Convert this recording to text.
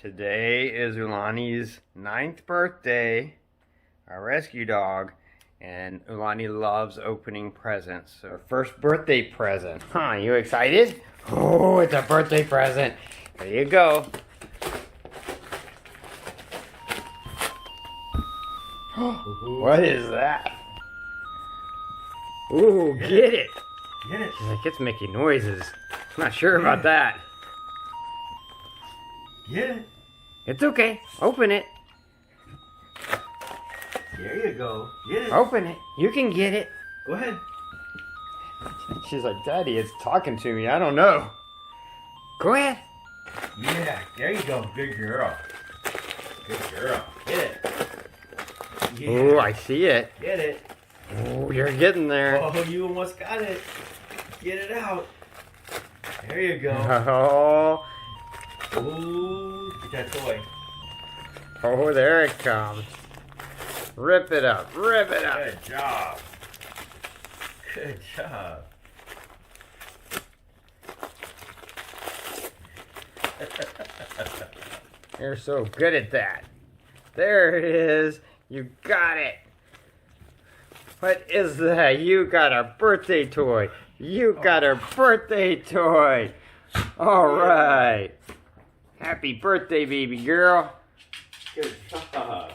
Today is Ulani's 9th birthday, our rescue dog, and Ulani loves opening presents. So her first birthday present. Huh, you excited? Oh, it's a birthday present. There you go. What is that? Ooh, get it. Get it. Like it's making noises. I'm not sure about that. Get it. It's okay. Open it. There you go. Get it. Open it. You can get it. Go ahead. She's like, Daddy, it's talking to me. I don't know. Go ahead. Yeah. There you go. Good girl. Good girl. Get it. Yeah. Oh, I see it. Get it. Oh, you're getting there. Oh, you almost got it. Get it out. There you go. Oh, Ooh, get that toy. oh, there it comes. Rip it up. Rip it up. Good job. Good job. You're so good at that. There it is. You got it. What is that? You got a birthday toy. You got a birthday toy. All right. Happy birthday, baby girl. Good job.